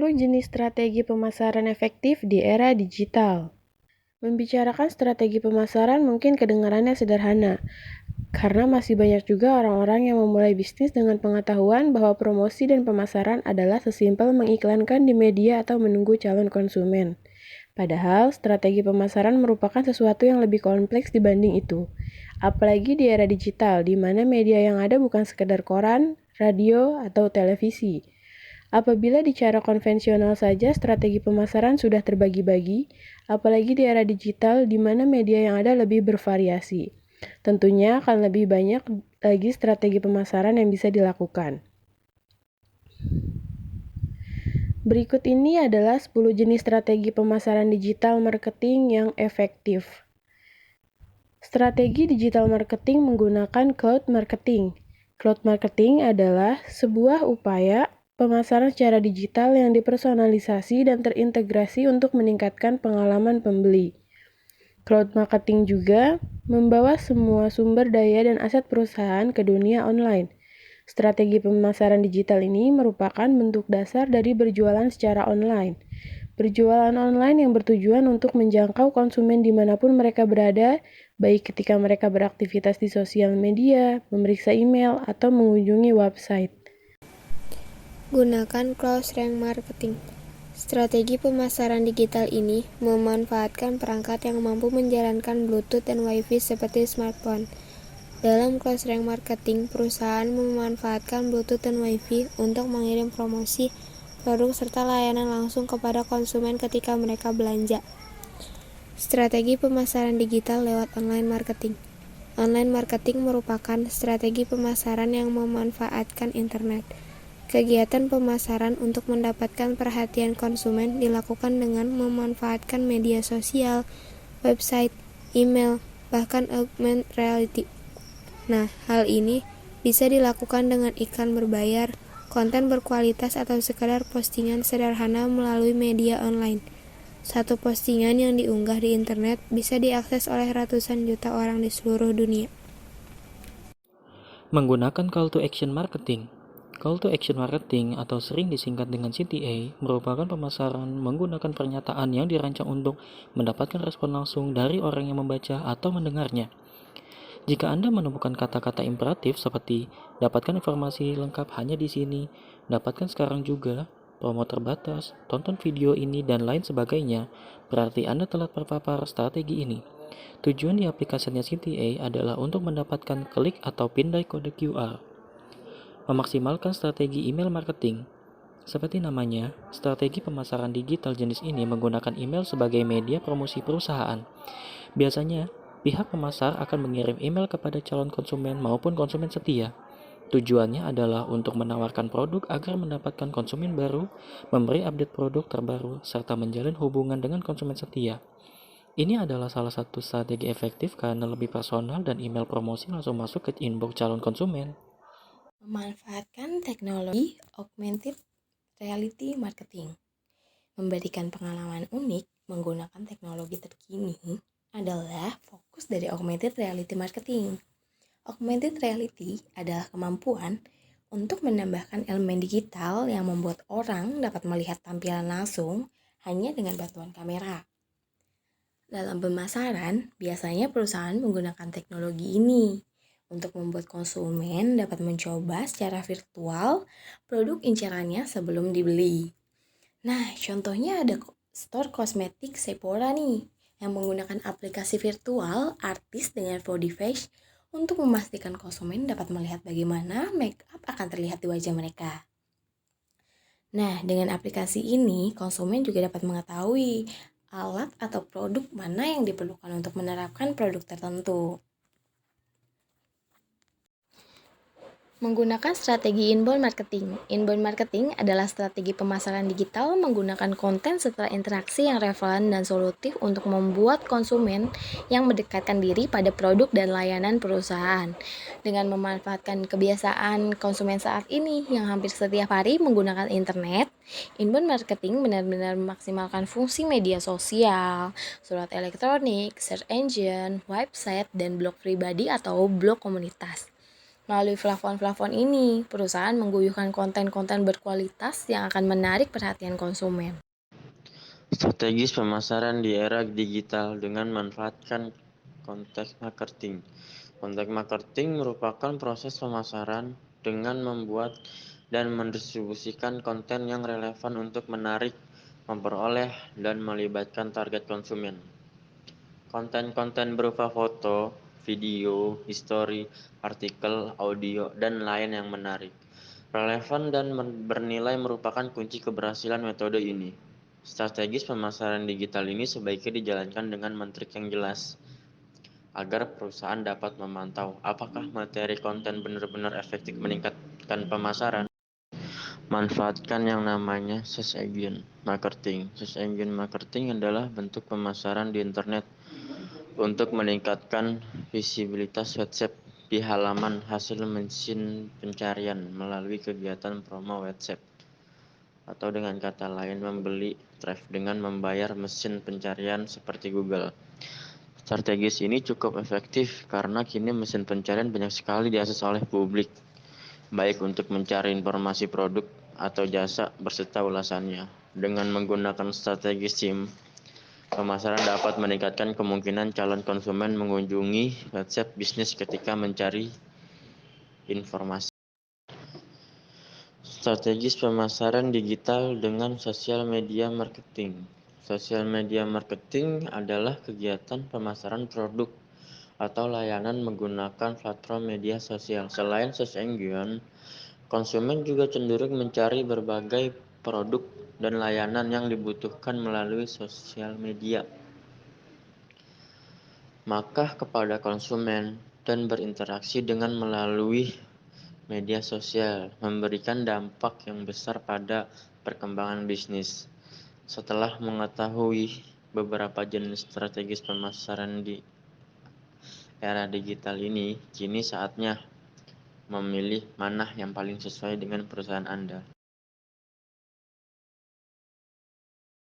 10 jenis strategi pemasaran efektif di era digital. Membicarakan strategi pemasaran mungkin kedengarannya sederhana, karena masih banyak juga orang-orang yang memulai bisnis dengan pengetahuan bahwa promosi dan pemasaran adalah sesimpel mengiklankan di media atau menunggu calon konsumen. Padahal, strategi pemasaran merupakan sesuatu yang lebih kompleks dibanding itu. Apalagi di era digital, di mana media yang ada bukan sekedar koran, radio, atau televisi. Apabila di cara konvensional saja strategi pemasaran sudah terbagi-bagi, apalagi di era digital di mana media yang ada lebih bervariasi. Tentunya akan lebih banyak lagi strategi pemasaran yang bisa dilakukan. Berikut ini adalah 10 jenis strategi pemasaran digital marketing yang efektif. Strategi digital marketing menggunakan cloud marketing. Cloud marketing adalah sebuah upaya pemasaran secara digital yang dipersonalisasi dan terintegrasi untuk meningkatkan pengalaman pembeli. Cloud marketing juga membawa semua sumber daya dan aset perusahaan ke dunia online. Strategi pemasaran digital ini merupakan bentuk dasar dari berjualan secara online. Berjualan online yang bertujuan untuk menjangkau konsumen dimanapun mereka berada, baik ketika mereka beraktivitas di sosial media, memeriksa email, atau mengunjungi website. Gunakan close-range marketing. Strategi pemasaran digital ini memanfaatkan perangkat yang mampu menjalankan Bluetooth dan Wi-Fi seperti smartphone. Dalam close-range marketing, perusahaan memanfaatkan Bluetooth dan Wi-Fi untuk mengirim promosi, produk, serta layanan langsung kepada konsumen ketika mereka belanja. Strategi pemasaran digital lewat online marketing. Online marketing merupakan strategi pemasaran yang memanfaatkan internet. Kegiatan pemasaran untuk mendapatkan perhatian konsumen dilakukan dengan memanfaatkan media sosial, website, email, bahkan augmented reality. Nah, hal ini bisa dilakukan dengan iklan berbayar, konten berkualitas atau sekadar postingan sederhana melalui media online. Satu postingan yang diunggah di internet bisa diakses oleh ratusan juta orang di seluruh dunia. Menggunakan call to action marketing. Call to action marketing atau sering disingkat dengan CTA merupakan pemasaran menggunakan pernyataan yang dirancang untuk mendapatkan respon langsung dari orang yang membaca atau mendengarnya. Jika Anda menemukan kata-kata imperatif seperti dapatkan informasi lengkap hanya di sini, dapatkan sekarang juga, promo terbatas, tonton video ini dan lain sebagainya, berarti Anda telah terpapar strategi ini. Tujuan di aplikasinya CTA adalah untuk mendapatkan klik atau pindai kode QR. Memaksimalkan strategi email marketing. Seperti namanya, strategi pemasaran digital jenis ini menggunakan email sebagai media promosi perusahaan. Biasanya, pihak pemasar akan mengirim email kepada calon konsumen maupun konsumen setia. Tujuannya adalah untuk menawarkan produk agar mendapatkan konsumen baru, memberi update produk terbaru, serta menjalin hubungan dengan konsumen setia. Ini adalah salah satu strategi efektif karena lebih personal dan email promosi langsung masuk ke inbox calon konsumen. Memanfaatkan teknologi augmented reality marketing. Memberikan pengalaman unik menggunakan teknologi terkini adalah fokus dari augmented reality marketing. Augmented reality adalah kemampuan untuk menambahkan elemen digital yang membuat orang dapat melihat tampilan langsung hanya dengan bantuan kamera. Dalam pemasaran, biasanya perusahaan menggunakan teknologi ini untuk membuat konsumen dapat mencoba secara virtual produk incarannya sebelum dibeli. Nah, contohnya ada store kosmetik Sephora nih, yang menggunakan aplikasi virtual artis dengan body face untuk memastikan konsumen dapat melihat bagaimana make up akan terlihat di wajah mereka. Nah, dengan aplikasi ini, konsumen juga dapat mengetahui alat atau produk mana yang diperlukan untuk menerapkan produk tertentu. Menggunakan strategi inbound marketing. Inbound marketing adalah strategi pemasaran digital menggunakan konten setelah interaksi yang relevan dan solutif untuk membuat konsumen yang mendekatkan diri pada produk dan layanan perusahaan. Dengan memanfaatkan kebiasaan konsumen saat ini yang hampir setiap hari menggunakan internet, inbound marketing benar-benar memaksimalkan fungsi media sosial, surat elektronik, search engine, website, dan blog pribadi atau blog komunitas. Melalui plafon-plafon ini, perusahaan mengguyurkan konten-konten berkualitas yang akan menarik perhatian konsumen. Strategis pemasaran di era digital dengan manfaatkan konten marketing. Konten marketing merupakan proses pemasaran dengan membuat dan mendistribusikan konten yang relevan untuk menarik, memperoleh, dan melibatkan target konsumen. Konten-konten berupa foto, video, history, artikel, audio, dan lain yang menarik, relevan dan bernilai merupakan kunci keberhasilan metode ini. Strategis pemasaran digital ini sebaiknya dijalankan dengan metrik yang jelas, agar perusahaan dapat memantau apakah materi konten benar-benar efektif meningkatkan pemasaran. Manfaatkan yang namanya search engine marketing. Search engine marketing adalah bentuk pemasaran di internet untuk meningkatkan visibilitas website di halaman hasil mesin pencarian melalui kegiatan promo website, atau dengan kata lain membeli traffic dengan membayar mesin pencarian seperti Google. Strategis ini cukup efektif karena kini mesin pencarian banyak sekali diakses oleh publik, baik untuk mencari informasi produk atau jasa berserta ulasannya. Dengan menggunakan strategi SIM, pemasaran dapat meningkatkan kemungkinan calon konsumen mengunjungi website bisnis ketika mencari informasi. Strategis pemasaran digital dengan sosial media marketing. Sosial media marketing adalah kegiatan pemasaran produk atau layanan menggunakan platform media sosial. Selain search engine, konsumen juga cenderung mencari berbagai produk dan layanan yang dibutuhkan melalui sosial media. Maka kepada konsumen dan berinteraksi dengan melalui media sosial memberikan dampak yang besar pada perkembangan bisnis. Setelah mengetahui beberapa jenis strategis pemasaran di era digital ini, kini saatnya memilih mana yang paling sesuai dengan perusahaan Anda.